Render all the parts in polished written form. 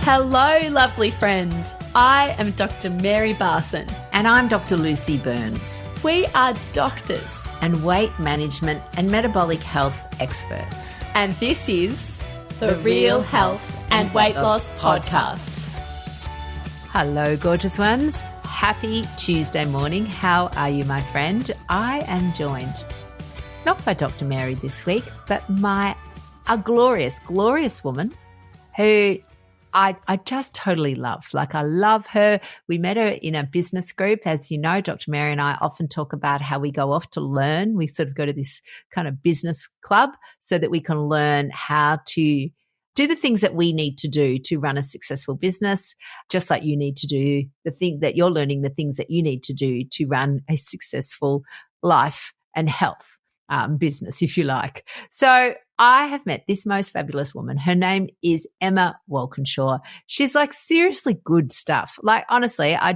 Hello, lovely friend. I am Dr. Mary Barson. And I'm Dr. Lucy Burns. We are doctors and weight management and metabolic health experts. And this is the Real Health and Weight Loss Podcast. Hello, gorgeous ones. Happy Tuesday morning. How are you, my friend? I am joined not by Dr. Mary this week, but a glorious, glorious woman who I just totally love. Like, I love her. We met her in a business group. As you know, Dr. Mary and I often talk about how we go off to learn. We sort of go to this kind of business club so that we can learn how to do the things that we need to do to run a successful business, just like you need to do the thing that you're learning, the things that you need to do to run a successful life and health business, if you like. So I have met this most fabulous woman. Her name is Emma Wakinshaw. She's like seriously good stuff. Like, honestly, I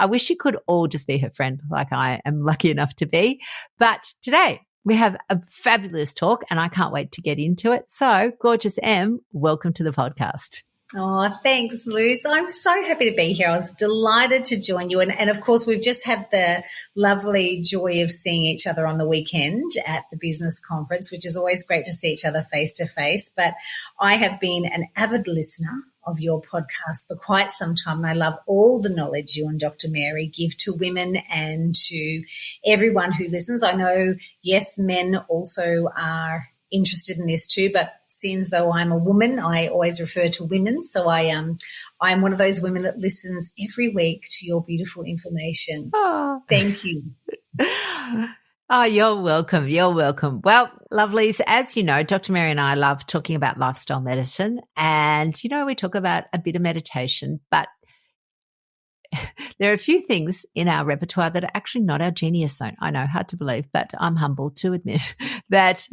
wish you could all just be her friend like I am lucky enough to be. But today we have a fabulous talk and I can't wait to get into it. So, gorgeous Em, welcome to the podcast. Oh, thanks, Luz. I'm so happy to be here. I was delighted to join you. And of course, we've just had the lovely joy of seeing each other on the weekend at the business conference, which is always great to see each other face to face. But I have been an avid listener of your podcast for quite some time. And I love all the knowledge you and Dr. Mary give to women and to everyone who listens. I know, yes, men also are interested in this too, but since though I'm a woman, I always refer to women. So I'm one of those women that listens every week to your beautiful information. Oh. Thank you. Oh, you're welcome. You're welcome. Well, lovelies, as you know, Dr. Mary and I love talking about lifestyle medicine, and, you know, we talk about a bit of meditation, but there are a few things in our repertoire that are actually not our genius zone. I know, hard to believe, but I'm humbled to admit that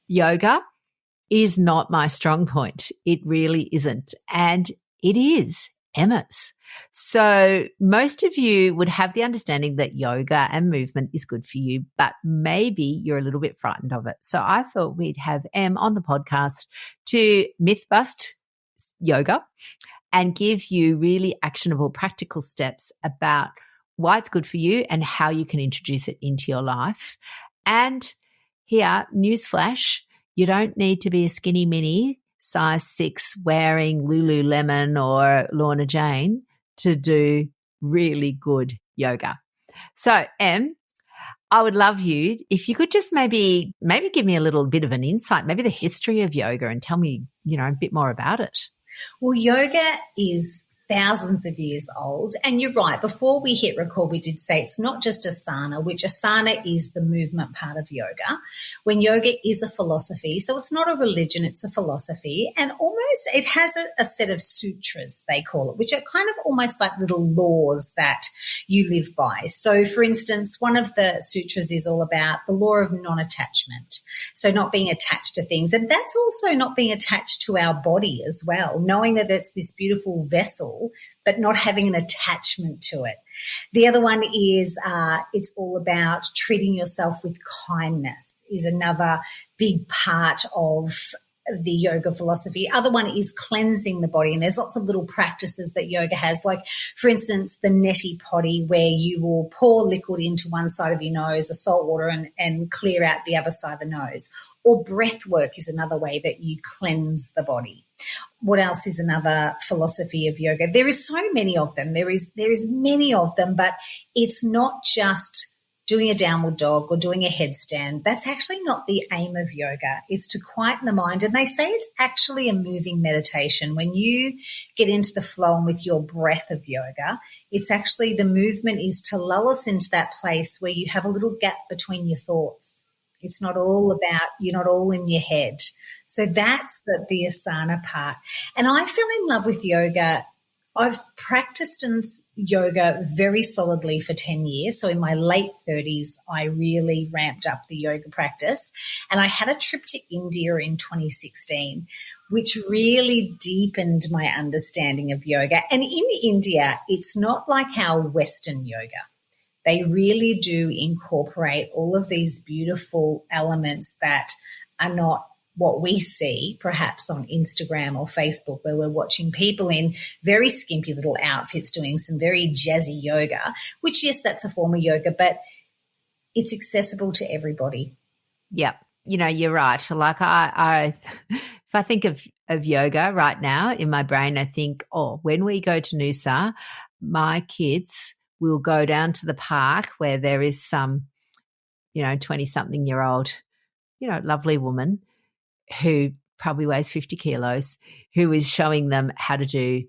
yoga is not my strong point. It really isn't. And it is Emma's. So most of you would have the understanding that yoga and movement is good for you, but maybe you're a little bit frightened of it. So I thought we'd have Em on the podcast to myth bust yoga and give you really actionable, practical steps about why it's good for you and how you can introduce it into your life. And here, newsflash, you don't need to be a skinny mini size 6 wearing Lululemon or Lorna Jane to do really good yoga. So, Em, I would love you if you could just maybe give me a little bit of an insight, maybe the history of yoga, and tell me, you know, a bit more about it. Well, yoga is thousands of years old. And you're right, before we hit record, we did say it's not just asana, which asana is the movement part of yoga, when yoga is a philosophy. So it's not a religion, it's a philosophy. And almost it has a set of sutras, they call it, which are kind of almost like little laws that you live by. So, for instance, one of the sutras is all about the law of non-attachment. So not being attached to things. And that's also not being attached to our body as well, knowing that it's this beautiful vessel, but not having an attachment to it. The other one is it's all about treating yourself with kindness is another big part of the yoga philosophy. Other one is cleansing the body, and there's lots of little practices that yoga has, like, for instance, the neti potty, where you will pour liquid into one side of your nose, a salt water, and clear out the other side of the nose. Or breath work is another way that you cleanse the body. What else is another philosophy of yoga? There is so many of them. There is many of them, but it's not just doing a downward dog or doing a headstand. That's actually not the aim of yoga. It's to quieten the mind. And they say it's actually a moving meditation. When you get into the flow and with your breath of yoga, it's actually the movement is to lull us into that place where you have a little gap between your thoughts. It's not all about, you're not all in your head. So that's the asana part. And I fell in love with yoga. I've practiced in yoga very solidly for 10 years. So in my late 30s, I really ramped up the yoga practice. And I had a trip to India in 2016, which really deepened my understanding of yoga. And in India, it's not like our Western yoga. They really do incorporate all of these beautiful elements that are not what we see perhaps on Instagram or Facebook, where we're watching people in very skimpy little outfits doing some very jazzy yoga, which, yes, that's a form of yoga, but it's accessible to everybody. Yep. You know, you're right. Like I if I think of yoga right now in my brain, I think, oh, when we go to Noosa, my kids will go down to the park where there is some, 20-something-year-old, lovely woman who probably weighs 50 kilos, who is showing them how to do,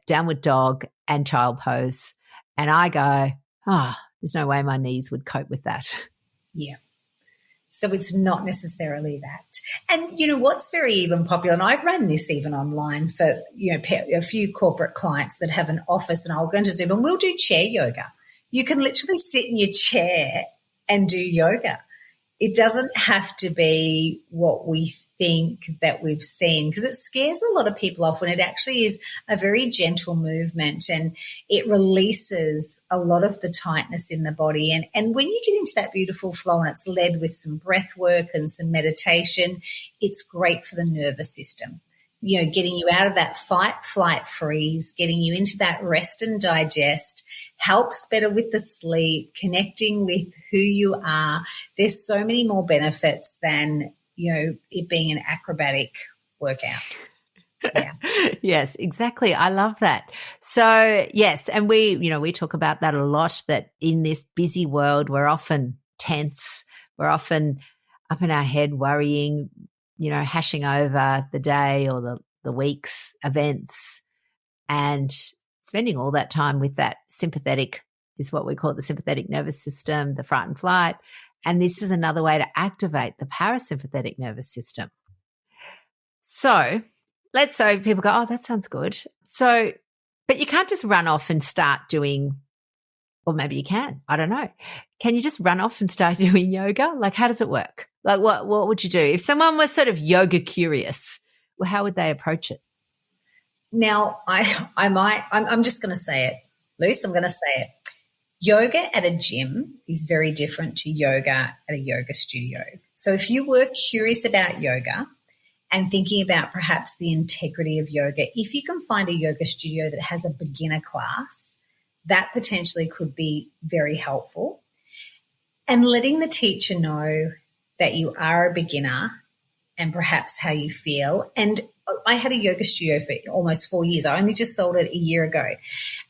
downward dog and child pose. And I go, there's no way my knees would cope with that. Yeah. So it's not necessarily that. And, what's very even popular, and I've run this even online for, a few corporate clients that have an office, and I'll go into Zoom and we'll do chair yoga. You can literally sit in your chair and do yoga. It doesn't have to be what we think that we've seen, because it scares a lot of people off when it actually is a very gentle movement, and it releases a lot of the tightness in the body. And when you get into that beautiful flow and it's led with some breath work and some meditation, it's great for the nervous system. Getting you out of that fight, flight, freeze, getting you into that rest and digest, helps better with the sleep, connecting with who you are. There's so many more benefits than it being an acrobatic workout. Yeah. Yes, exactly. I love that. So, yes, and we talk about that a lot, that in this busy world, we're often tense. We're often up in our head worrying, hashing over the day or the week's events, and spending all that time with that sympathetic, is what we call the sympathetic nervous system, the fight and flight. And this is another way to activate the parasympathetic nervous system. So let's say people go, oh, that sounds good. So, but you can't just run off and start doing, or maybe you can, I don't know. Can you just run off and start doing yoga? Like, how does it work? Like, what would you do? If someone was sort of yoga curious, well, how would they approach it? Now, I'm just going to say it, Luce, I'm going to say it. Yoga at a gym is very different to yoga at a yoga studio. So if you were curious about yoga and thinking about perhaps the integrity of yoga, if you can find a yoga studio that has a beginner class, that potentially could be very helpful. And letting the teacher know that you are a beginner and perhaps how you feel. And I had a yoga studio for almost 4 years. I only just sold it a year ago.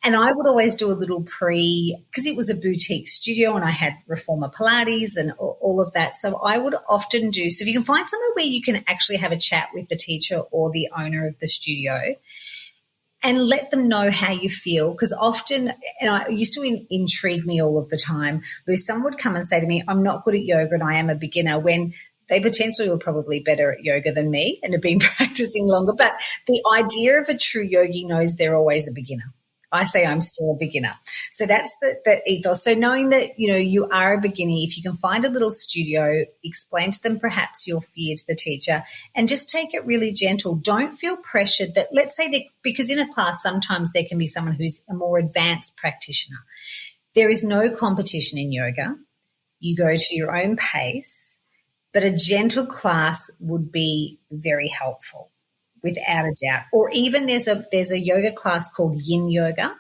And I would always do a little because it was a boutique studio and I had reformer Pilates and all of that. So I would often so if you can find somewhere where you can actually have a chat with the teacher or the owner of the studio and let them know how you feel, because often, and it used to intrigue me all of the time, where someone would come and say to me, I'm not good at yoga and I am a beginner, when they potentially were probably better at yoga than me and have been practicing longer. But the idea of a true yogi knows they're always a beginner. I say I'm still a beginner. So that's the ethos. So knowing that, you are a beginner, if you can find a little studio, explain to them perhaps your fear to the teacher and just take it really gentle. Don't feel pressured that, let's say, because in a class sometimes there can be someone who's a more advanced practitioner. There is no competition in yoga. You go to your own pace. But a gentle class would be very helpful, without a doubt. Or even there's a yoga class called yin yoga.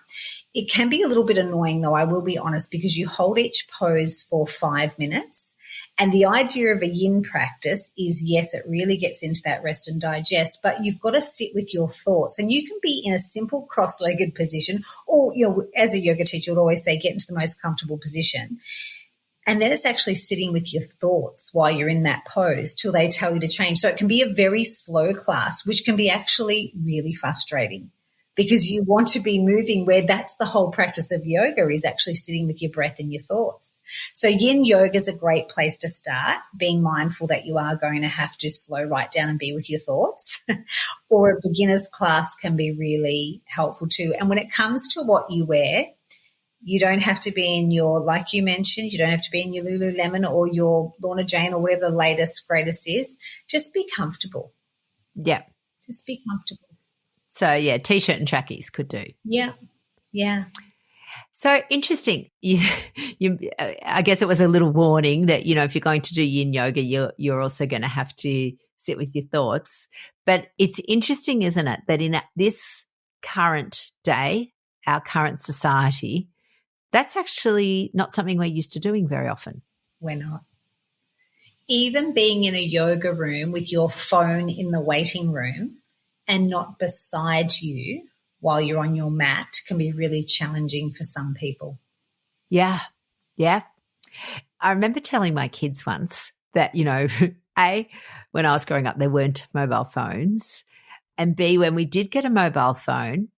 It can be a little bit annoying, though, I will be honest, because you hold each pose for 5 minutes. And the idea of a yin practice is, yes, it really gets into that rest and digest, but you've got to sit with your thoughts. And you can be in a simple cross-legged position, or, as a yoga teacher would always say, get into the most comfortable position. And then it's actually sitting with your thoughts while you're in that pose till they tell you to change. So it can be a very slow class, which can be actually really frustrating, because you want to be moving, where that's the whole practice of yoga, is actually sitting with your breath and your thoughts. So yin yoga is a great place to start, being mindful that you are going to have to slow right down and be with your thoughts. Or a beginner's class can be really helpful too. And when it comes to what you wear, you don't have to be in your, like you mentioned, you don't have to be in your Lululemon or your Lorna Jane or whatever the latest, greatest is. Just be comfortable. Yeah. Just be comfortable. So, yeah, T-shirt and trackies could do. Yeah. Yeah. So interesting. I guess it was a little warning that, if you're going to do yin yoga, you're also going to have to sit with your thoughts. But it's interesting, isn't it, that in this current day, our current society, that's actually not something we're used to doing very often. We're not. Even being in a yoga room with your phone in the waiting room and not beside you while you're on your mat can be really challenging for some people. Yeah. Yeah. I remember telling my kids once that, A, when I was growing up, there weren't mobile phones. And B, when we did get a mobile phone,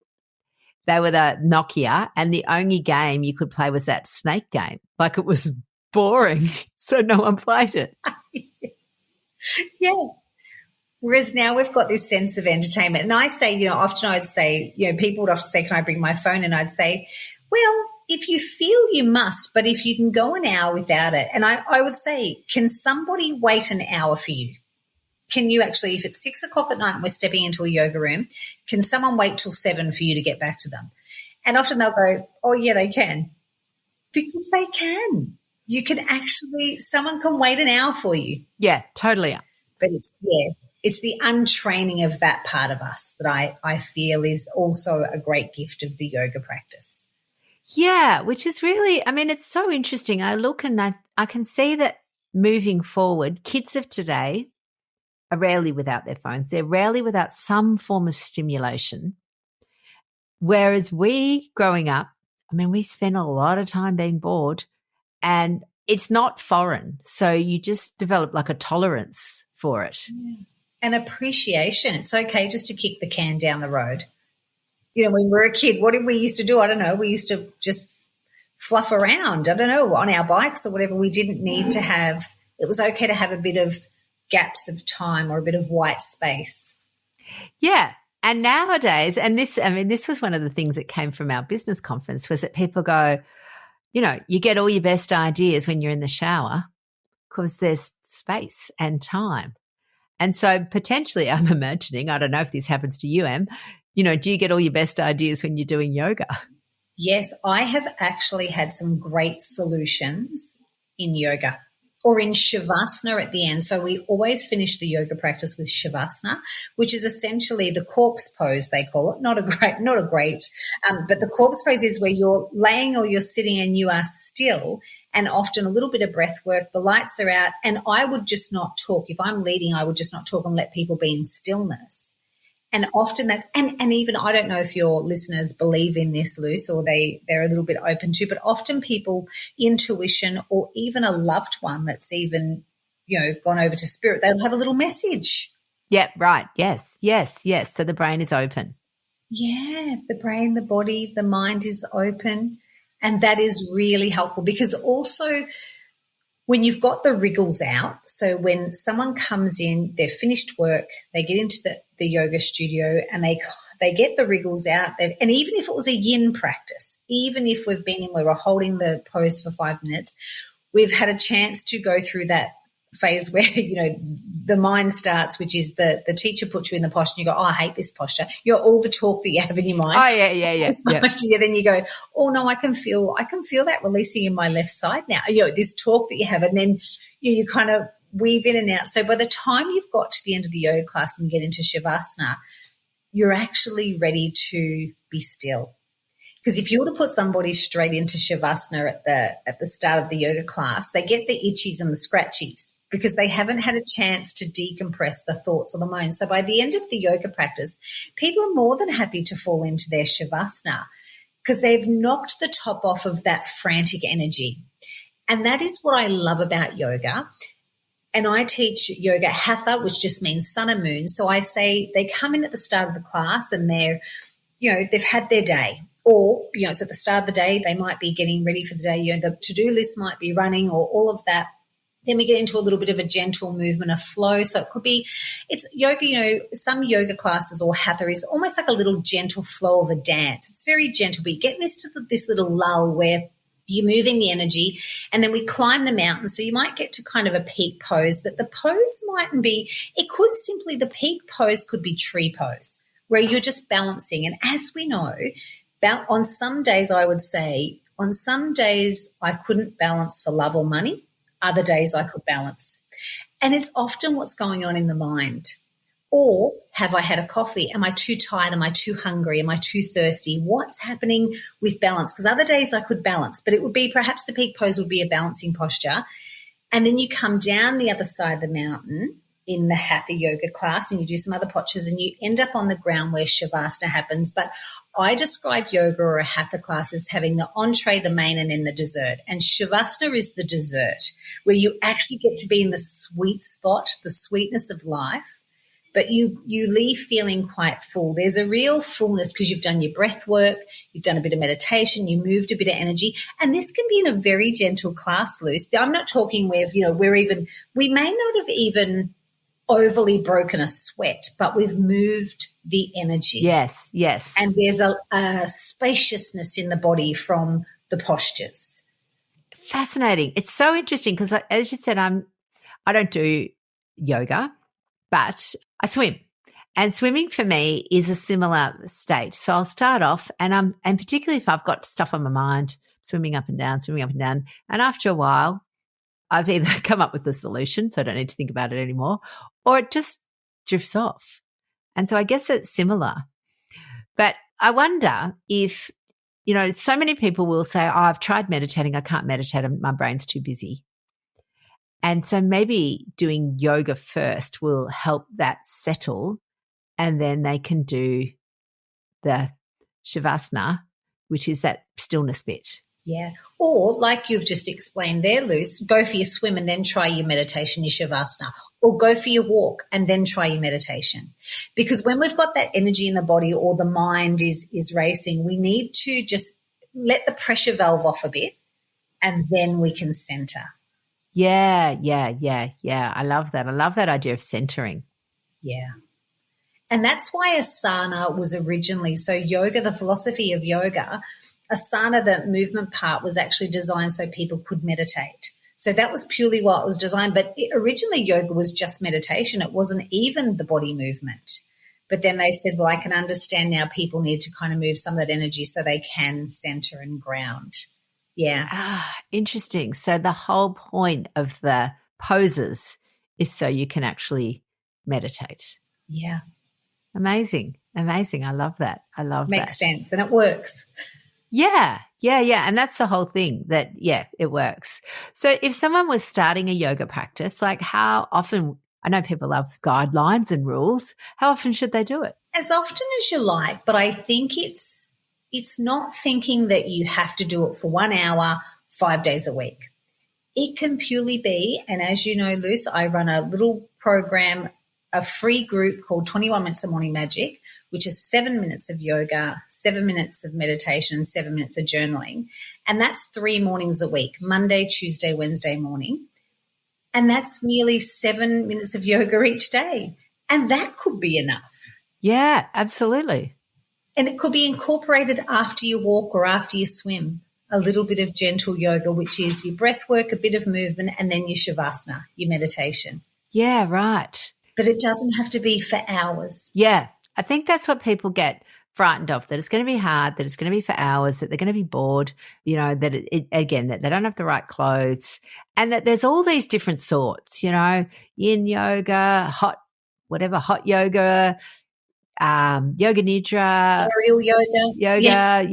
they were the Nokia, and the only game you could play was that snake game. Like, it was boring, so no one played it. Yes. Yeah. Whereas now we've got this sense of entertainment. And I say, often I'd say, people would often say, can I bring my phone? And I'd say, well, if you feel you must, but if you can go an hour without it. And I would say, can somebody wait an hour for you? Can you actually, if it's 6:00 at night and we're stepping into a yoga room, can someone wait till 7 for you to get back to them? And often they'll go, oh, yeah, they can. Because they can. You can actually, someone can wait an hour for you. Yeah, totally. But it's the untraining of that part of us that I feel is also a great gift of the yoga practice. Yeah, which is really, it's so interesting. I look and I can see that moving forward, kids of today are rarely without their phones. They're rarely without some form of stimulation. Whereas we, growing up, we spent a lot of time being bored, and it's not foreign. So you just develop like a tolerance for it. Yeah. And appreciation. It's okay just to kick the can down the road. When we were a kid, what did we used to do? I don't know. We used to just fluff around, on our bikes or whatever. We didn't need to have – it was okay to have a bit of gaps of time or a bit of white space. Yeah. And nowadays, and this was one of the things that came from our business conference, was that people go, you get all your best ideas when you're in the shower because there's space and time. And so potentially I'm imagining, I don't know if this happens to you, Em, do you get all your best ideas when you're doing yoga? Yes, I have actually had some great solutions in yoga or in Shavasana at the end. So we always finish the yoga practice with Shavasana, which is essentially the corpse pose, they call it. Not a great, but the corpse pose is where you're laying or you're sitting and you are still, and often a little bit of breath work. The lights are out, and I would just not talk. If I'm leading, I would just not talk and let people be in stillness. And often that's, and even, I don't know if your listeners believe in this, Luce, or they're a little bit open to, but often people, intuition or even a loved one that's even, gone over to spirit, they'll have a little message. Yeah, right. Yes. So the brain is open. Yeah, the brain, the body, the mind is open. And that is really helpful because also when you've got the wriggles out, so when someone comes in, they've finished work, they get into the yoga studio and they get the wriggles out. And even if it was a yin practice, even if we've been in where we're holding the pose for 5 minutes, we've had a chance to go through that phase where, the mind starts, which is the teacher puts you in the posture and you go, oh, I hate this posture. All the talk that you have in your mind. Oh, yeah. Then you go, oh, no, I can feel that releasing in my left side now. This talk that you have, and then you kind of weave in and out. So by the time you've got to the end of the yoga class and get into Shavasana, you're actually ready to be still. Because if you were to put somebody straight into Shavasana at the start of the yoga class, they get the itchies and the scratchies because they haven't had a chance to decompress the thoughts or the mind. So by the end of the yoga practice, people are more than happy to fall into their Shavasana because they've knocked the top off of that frantic energy. And that is what I love about yoga. And I teach yoga hatha, which just means sun and moon. So I say they come in at the start of the class and they've had their day. Or, it's at the start of the day, they might be getting ready for the day. The to-do list might be running or all of that. Then we get into a little bit of a gentle movement, a flow. So it could be, it's yoga, some yoga classes or hatha is almost like a little gentle flow of a dance. It's very gentle, but you get this little lull where you're moving the energy and then we climb the mountain. So you might get to kind of a peak pose that the pose mightn't be, the peak pose could be tree pose where you're just balancing. And as we know, on some days I would say On some days I couldn't balance for love or money. Other days I could balance. And it's often what's going on in the mind. Or have I had a coffee? Am I too tired? Am I too hungry? Am I too thirsty? What's happening with balance? Because other days I could balance, but it would be perhaps the peak pose would be a balancing posture. And then you come down the other side of the mountain in the hatha yoga class and you do some other postures and you end up on the ground where shavasana happens. But I describe yoga or a hatha class as having the entree, the main, and then the dessert. And shavasana is the dessert where you actually get to be in the sweet spot, the sweetness of life. But you leave feeling quite full. There's a real fullness because you've done your breath work, you've done a bit of meditation, you moved a bit of energy. And this can be in a very gentle class, Luce. I'm not talking where, we may not have even overly broken a sweat, but we've moved the energy. Yes, yes. And there's a spaciousness in the body from the postures. Fascinating. It's so interesting because, as you said, I don't do yoga, but I swim. And swimming for me is a similar state. So I'll start off and particularly if I've got stuff on my mind, swimming up and down. And after a while, I've either come up with a solution, so I don't need to think about it anymore, or it just drifts off. And so I guess it's similar. But I wonder if, so many people will say, oh, I've tried meditating. I can't meditate. My brain's too busy. And so maybe doing yoga first will help that settle and then they can do the shavasana, which is that stillness bit. Yeah. Or like you've just explained there, Luce, go for your swim and then try your meditation, your shavasana, or go for your walk and then try your meditation. Because when we've got that energy in the body or the mind is racing, we need to just let the pressure valve off a bit and then we can center. Yeah. I love that. I love that idea of centering. Yeah. And that's why asana was originally, so yoga, the philosophy of yoga, asana, the movement part was actually designed so people could meditate. So that was purely what it was designed. But originally yoga was just meditation. It wasn't even the body movement. But then they said, well, I can understand now people need to kind of move some of that energy so they can center and ground. Yeah. Interesting. So the whole point of the poses is so you can actually meditate. Yeah. Amazing. I love that. Makes sense and it works. Yeah. And that's the whole thing that, it works. So if someone was starting a yoga practice, like how often, I know people love guidelines and rules, how often should they do it? As often as you like, but I think it's not thinking that you have to do it for 1 hour, 5 days a week. It can purely be, and as you know, Luce, I run a little program, a free group called 21 Minutes of Morning Magic, which is 7 minutes of yoga, 7 minutes of meditation, 7 minutes of journaling. And that's 3 mornings a week, Monday, Tuesday, Wednesday morning. And that's merely 7 minutes of yoga each day. And that could be enough. Yeah, absolutely. And it could be incorporated after you walk or after you swim, a little bit of gentle yoga, which is your breath work, a bit of movement, and then your shavasana, your meditation. Yeah, right. But it doesn't have to be for hours. Yeah, I think that's what people get frightened of, that it's going to be hard, that it's going to be for hours, that they're going to be bored, that again, that they don't have the right clothes, and that there's all these different sorts, yin yoga, hot yoga, yoga nidra, aerial yoga,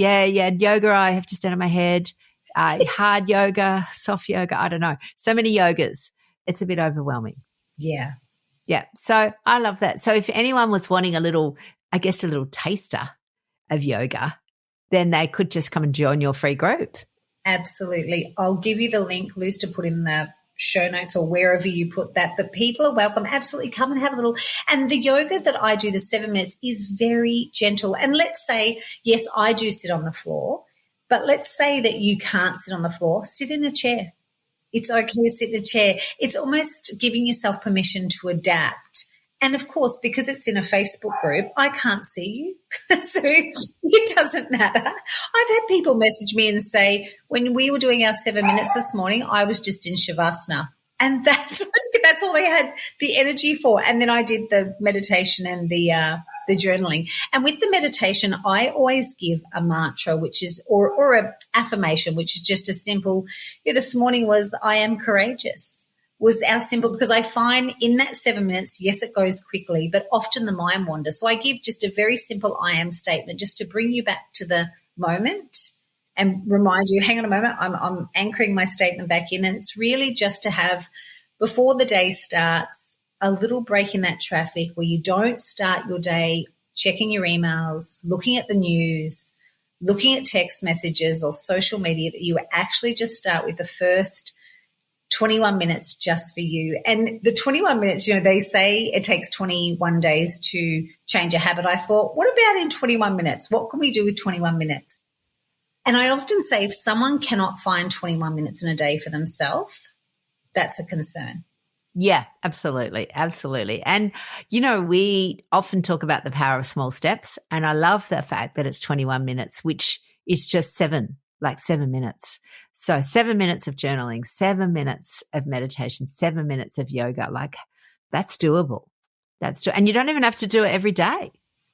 yoga. I have to stand on my head. Hard yoga, soft yoga. I don't know. So many yogas. It's a bit overwhelming. Yeah. So I love that. So if anyone was wanting a little taster of yoga, then they could just come and join your free group. Absolutely. I'll give you the link, Luce, to put in the show notes or wherever you put that, but people are welcome. Absolutely come and have a little. And the yoga that I do, the 7 minutes, is very gentle. And let's say, yes, I do sit on the floor, but let's say that you can't sit on the floor, sit in a chair. It's okay to sit in a chair. It's almost giving yourself permission to adapt. And of course, because it's in a Facebook group, I can't see you. So it doesn't matter. I've had people message me and say, when we were doing our 7 minutes this morning, I was just in shavasana. And that's all they had the energy for. And then I did the meditation and the the journaling. And with the meditation, I always give a mantra, which is, or a affirmation, which is just a simple, this morning was, I am courageous, was our simple, because I find in that 7 minutes, yes, it goes quickly, but often the mind wanders. So I give just a very simple I am statement just to bring you back to the moment and remind you, hang on a moment, I'm anchoring my statement back in. And it's really just to have, before the day starts, a little break in that traffic where you don't start your day checking your emails, looking at the news, looking at text messages or social media, that you actually just start with the first 21 minutes just for you. And the 21 minutes, they say it takes 21 days to change a habit. I thought, what about in 21 minutes? What can we do with 21 minutes? And I often say if someone cannot find 21 minutes in a day for themselves, that's a concern. Yeah, absolutely. Absolutely. And, we often talk about the power of small steps. And I love the fact that it's 21 minutes, which is just 7 minutes. So 7 minutes of journaling, 7 minutes of meditation, 7 minutes of yoga, that's doable. And you don't even have to do it every day.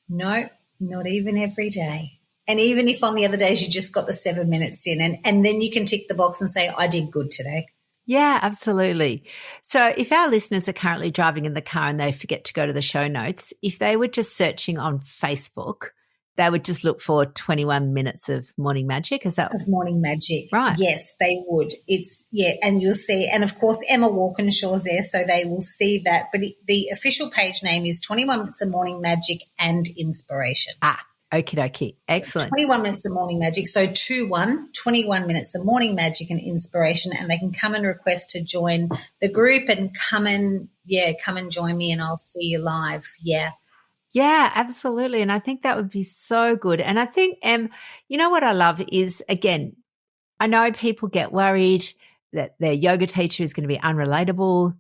No, not even every day. And even if on the other days you just got the 7 minutes in and then you can tick the box and say, I did good today. Yeah, absolutely. So if our listeners are currently driving in the car and they forget to go to the show notes, if they were just searching on Facebook, they would just look for 21 minutes of morning magic. Is that of morning magic? Right. Yes, they would. And you'll see, and of course Emma Wakinshaw's there, so they will see that. But the official page name is 21 minutes of morning magic and inspiration. Okie dokie. Excellent. So 21 minutes of morning magic. So 21 minutes of morning magic and inspiration, and they can come and request to join the group and come and join me and I'll see you live. Yeah. Yeah, absolutely. And I think that would be so good. And I think, what I love is, again, I know people get worried that their yoga teacher is going to be unrelatable.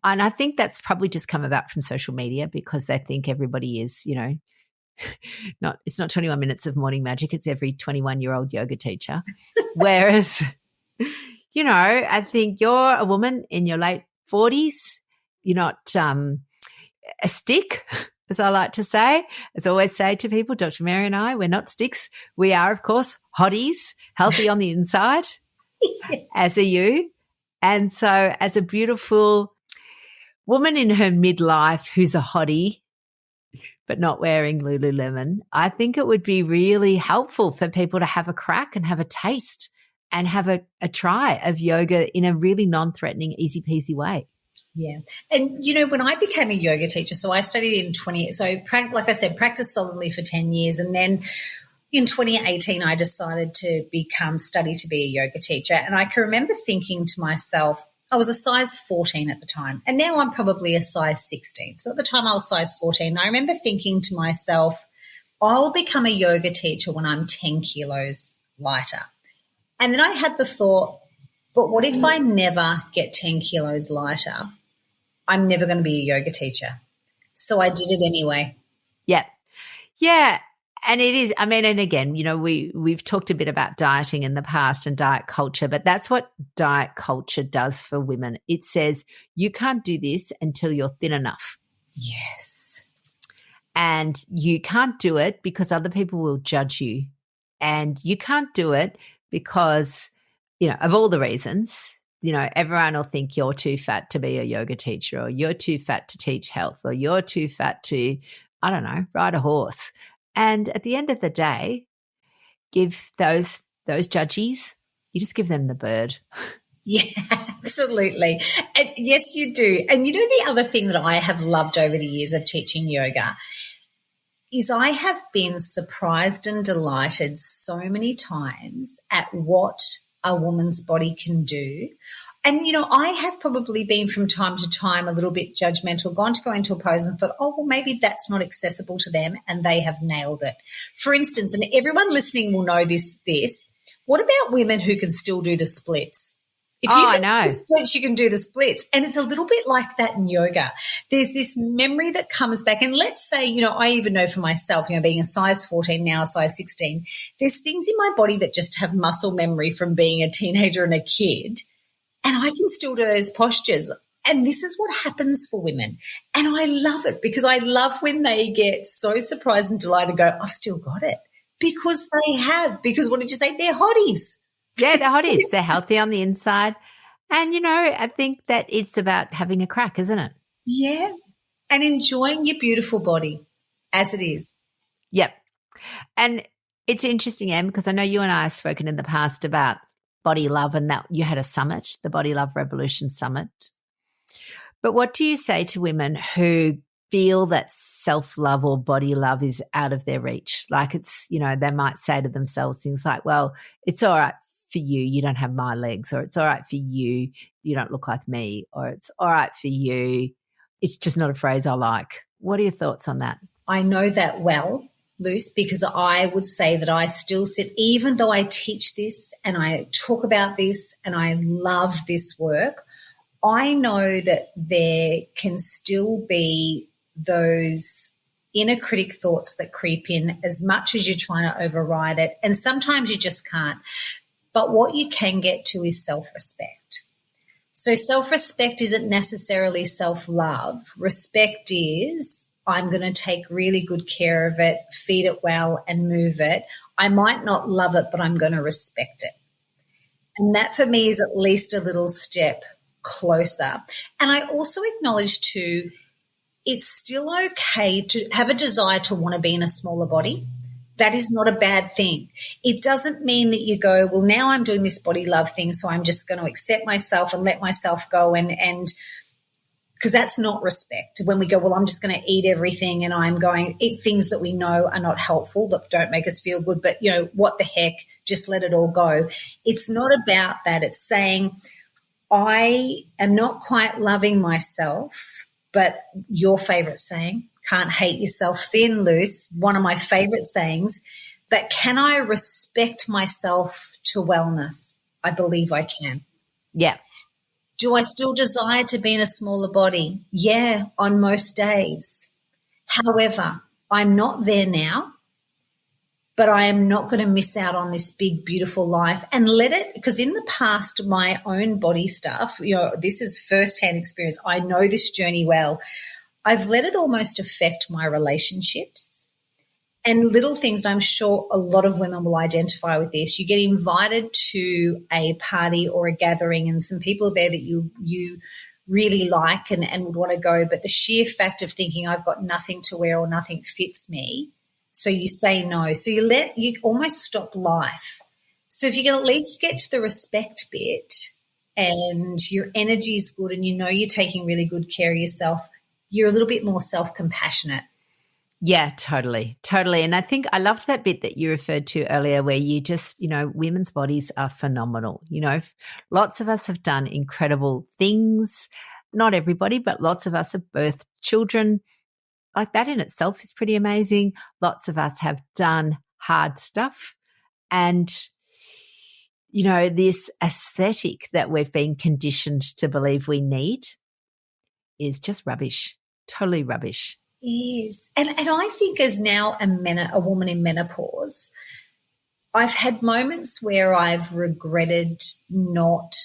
And I think that's probably just come about from social media because they think everybody is, it's not 21 minutes of morning magic. It's every 21-year-old yoga teacher. Whereas, I think you're a woman in your late 40s. You're not a stick, as I like to say. As I always say to people, Dr. Mary and I, we're not sticks. We are, of course, hotties, healthy on the inside, as are you. And so as a beautiful woman in her midlife who's a hottie, but not wearing Lululemon, I think it would be really helpful for people to have a crack and have a taste and have a try of yoga in a really non-threatening, easy-peasy way. Yeah. And, when I became a yoga teacher, so I studied in like I said, practiced solidly for 10 years. And then in 2018, I decided to study to be a yoga teacher. And I can remember thinking to myself, I was a size 14 at the time, and now I'm probably a size 16. So at the time I was size 14. I remember thinking to myself, I'll become a yoga teacher when I'm 10 kilos lighter. And then I had the thought, but what if I never get 10 kilos lighter? I'm never going to be a yoga teacher. So I did it anyway. Yeah. Yeah. And it is, and again, we've talked a bit about dieting in the past and diet culture, but that's what diet culture does for women. It says you can't do this until you're thin enough. Yes. And you can't do it because other people will judge you. And you can't do it because, of all the reasons, everyone will think you're too fat to be a yoga teacher, or you're too fat to teach health, or you're too fat to, I don't know, ride a horse. And at the end of the day, give those judges, you just give them the bird. Yeah, absolutely. And yes, you do. And the other thing that I have loved over the years of teaching yoga is I have been surprised and delighted so many times at what a woman's body can do. And, I have probably been from time to time a little bit judgmental, gone to go into a pose and thought, oh, well, maybe that's not accessible to them, and they have nailed it. For instance, and everyone listening will know this, what about women who can still do the splits? If you can do the splits, you can do the splits. And it's a little bit like that in yoga. There's this memory that comes back. And let's say, I even know for myself, being a size 14, now a size 16, there's things in my body that just have muscle memory from being a teenager and a kid. And I can still do those postures. And this is what happens for women. And I love it because I love when they get so surprised and delighted and go, I've still got it. Because they have. Because what did you say? They're hotties. Yeah, they're hotties. They're healthy on the inside. And, I think that it's about having a crack, isn't it? Yeah. And enjoying your beautiful body as it is. Yep. And it's interesting, Em, because I know you and I have spoken in the past about body love and that you had a summit, the Body Love Revolution Summit. But what do you say to women who feel that self-love or body love is out of their reach? Like it's, they might say to themselves things like, well, it's all right for you, you don't have my legs, or it's all right for you, you don't look like me, or it's all right for you, it's just not a phrase I like. What are your thoughts on that? I know that well, Luce, because I would say that I still sit, even though I teach this and I talk about this and I love this work, I know that there can still be those inner critic thoughts that creep in as much as you're trying to override it. And sometimes you just can't. But what you can get to is self-respect. So self-respect isn't necessarily self-love. Respect is I'm going to take really good care of it, feed it well and move it. I might not love it, but I'm going to respect it. And that for me is at least a little step closer. And I also acknowledge too, it's still okay to have a desire to want to be in a smaller body. That is not a bad thing. It doesn't mean that you go, well, now I'm doing this body love thing, so I'm just going to accept myself and let myself go and because that's not respect. When we go, well, I'm just going to eat everything and I'm going eat things that we know are not helpful, that don't make us feel good, but, what the heck, just let it all go. It's not about that. It's saying I am not quite loving myself, but your favorite saying, can't hate yourself thin, Luce, one of my favorite sayings, but can I respect myself to wellness? I believe I can. Yeah. Do I still desire to be in a smaller body? Yeah, on most days. However, I'm not there now, but I am not going to miss out on this big, beautiful life and let it, because in the past, my own body stuff, this is firsthand experience. I know this journey well. I've let it almost affect my relationships and little things. And I'm sure a lot of women will identify with this. You get invited to a party or a gathering and some people there that you really like and would want to go, but the sheer fact of thinking I've got nothing to wear or nothing fits me, so you say no. So you almost stop life. So if you can at least get to the respect bit and your energy is good and you're taking really good care of yourself, you're a little bit more self-compassionate. Yeah, totally. And I think I loved that bit that you referred to earlier where you just, women's bodies are phenomenal. Lots of us have done incredible things. Not everybody, but lots of us have birthed children. Like that in itself is pretty amazing. Lots of us have done hard stuff. And, this aesthetic that we've been conditioned to believe we need is just rubbish, totally rubbish. Is. And I think as now a woman in menopause, I've had moments where I've regretted not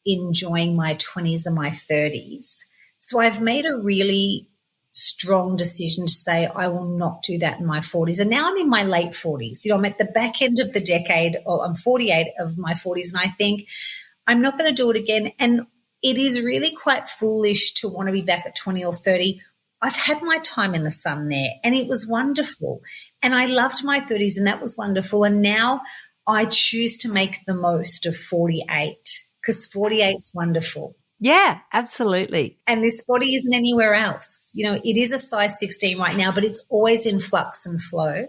enjoying my 20s and my 30s. So I've made a really strong decision to say I will not do that in my 40s. And now I'm in my late 40s. I'm at the back end of the decade, or I'm 48 of my 40s, and I think I'm not going to do it again. And it is really quite foolish to want to be back at 20 or 30. I've had my time in the sun there and it was wonderful. And I loved my 30s and that was wonderful. And now I choose to make the most of 48 because 48 is wonderful. Yeah, absolutely. And this body isn't anywhere else. It is a size 16 right now, but it's always in flux and flow.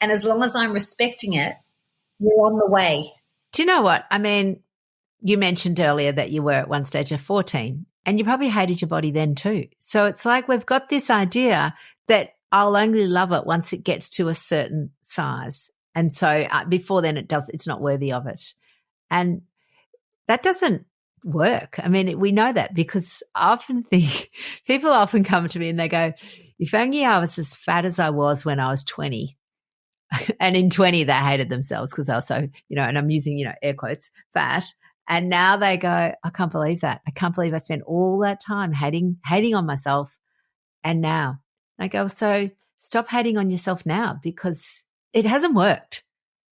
And as long as I'm respecting it, we're on the way. Do you know what? I mean, you mentioned earlier that you were at one stage of 14 and you probably hated your body then too. So it's like we've got this idea that I'll only love it once it gets to a certain size. And so before then it's not worthy of it. And that doesn't work. I mean, we know that because I often think people often come to me and they go, if only I was as fat as I was when I was 20. And in 20, they hated themselves because they were so, and I'm using, air quotes, fat. And now they go, I can't believe that. I can't believe I spent all that time hating on myself. And now I go, so stop hating on yourself now, because it hasn't worked.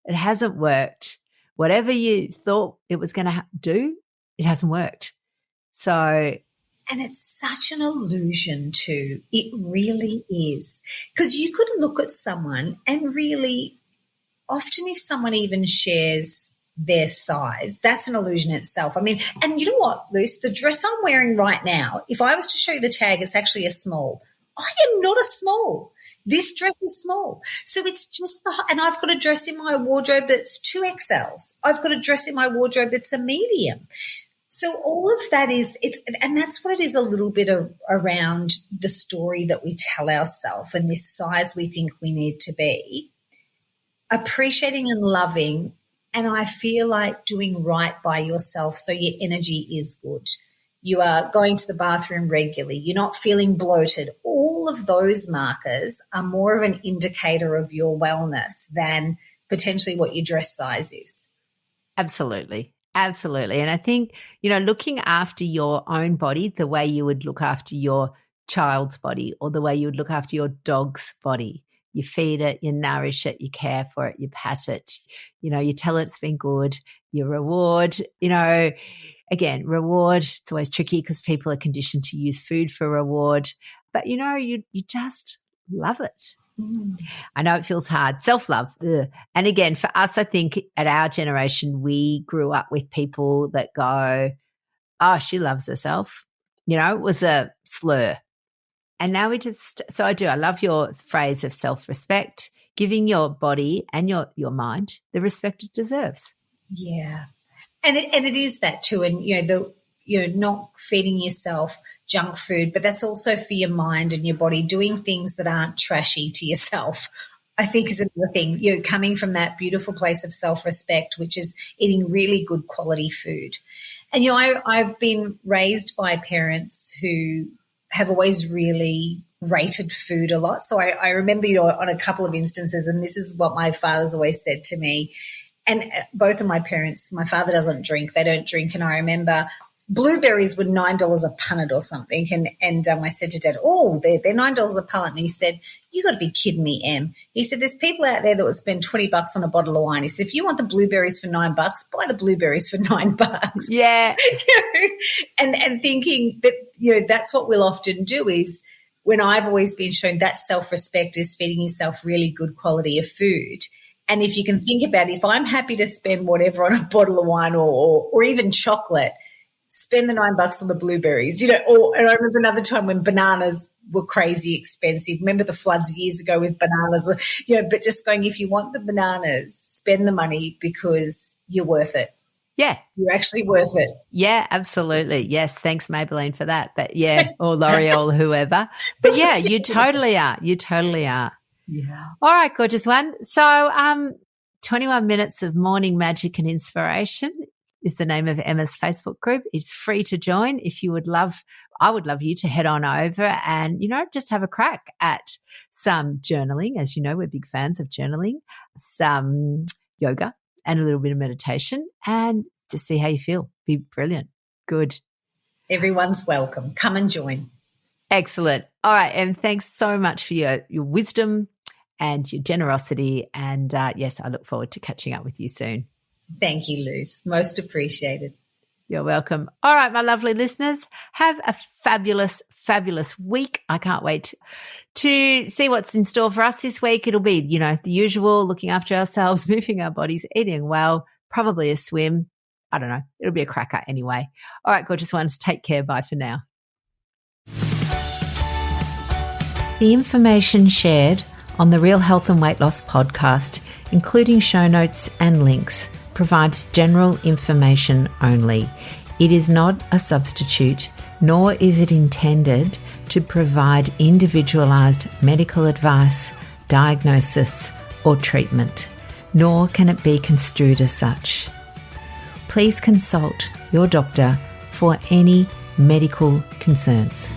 It hasn't worked. Whatever you thought it was going to do, it hasn't worked. So, and it's such an illusion too. It really is. Because you could look at someone and really, often if someone even shares their size, that's an illusion itself. I mean, and you know what, Luce, the dress I'm wearing right now, if I was to show you the tag, it's actually a small. I am not a small. This dress is small. So it's just and I've got a dress in my wardrobe that's 2XLs. I've got a dress in my wardrobe that's a medium. So all of that and that's what it is a little bit around the story that we tell ourselves and this size we think we need to be, appreciating and loving. And I feel like doing right by yourself so your energy is good. You are going to the bathroom regularly. You're not feeling bloated. All of those markers are more of an indicator of your wellness than potentially what your dress size is. Absolutely. Absolutely. And I think, looking after your own body the way you would look after your child's body or the way you would look after your dog's body. You feed it, you nourish it, you care for it, you pat it, you tell it it's been good, you reward, again, reward, it's always tricky because people are conditioned to use food for reward, but you just love it. I know it feels hard. Self-love. Ugh. And again, for us, I think at our generation, we grew up with people that go, oh, she loves herself. It was a slur. And now I love your phrase of self-respect, giving your body and your mind the respect it deserves. Yeah. And it is that too. And, not feeding yourself junk food, but that's also for your mind and your body, doing things that aren't trashy to yourself, I think is another thing, coming from that beautiful place of self-respect, which is eating really good quality food. And, I've been raised by parents who have always really rated food a lot. So I remember, on a couple of instances, and this is what my father's always said to me, and both of my parents, my father doesn't drink, they don't drink, and I remember blueberries were $9 a punnet or something, and I said to Dad, oh, they're $9 a punnet, and he said, you got to be kidding me, Em. He said, there's people out there that will spend $20 on a bottle of wine. He said, if you want the blueberries for $9, buy the blueberries for $9. Yeah. And thinking that, that's what we'll often do is, when I've always been shown that self-respect is feeding yourself really good quality of food. And if you can think about it, if I'm happy to spend whatever on a bottle of wine or even chocolate, spend the $9 on the blueberries, and I remember another time when bananas were crazy expensive. Remember the floods years ago with bananas, but just going, if you want the bananas, spend the money because you're worth it. Yeah. You're actually worth it. Yeah, absolutely. Yes. Thanks, Maybelline, for that. But yeah, or L'Oreal, whoever. But yeah, you totally are. You totally are. Yeah. All right, gorgeous one. So 21 minutes of morning magic and inspiration is the name of Emma's Facebook group. It's free to join. If you would love, I would love you to head on over and, just have a crack at some journaling. As you know, we're big fans of journaling, some yoga and a little bit of meditation, and just see how you feel. Be brilliant. Good. Everyone's welcome. Come and join. Excellent. All right, Em, thanks so much for your wisdom and your generosity. And yes, I look forward to catching up with you soon. Thank you, Luz. Most appreciated. You're welcome. All right, my lovely listeners, have a fabulous, fabulous week. I can't wait to see what's in store for us this week. It'll be, the usual, looking after ourselves, moving our bodies, eating well, probably a swim. I don't know. It'll be a cracker anyway. All right, gorgeous ones. Take care. Bye for now. The information shared on the Real Health and Weight Loss podcast, including show notes and links, provides general information only. It is not a substitute, nor is it intended to provide individualized medical advice, diagnosis, or treatment, nor can it be construed as such. Please consult your doctor for any medical concerns.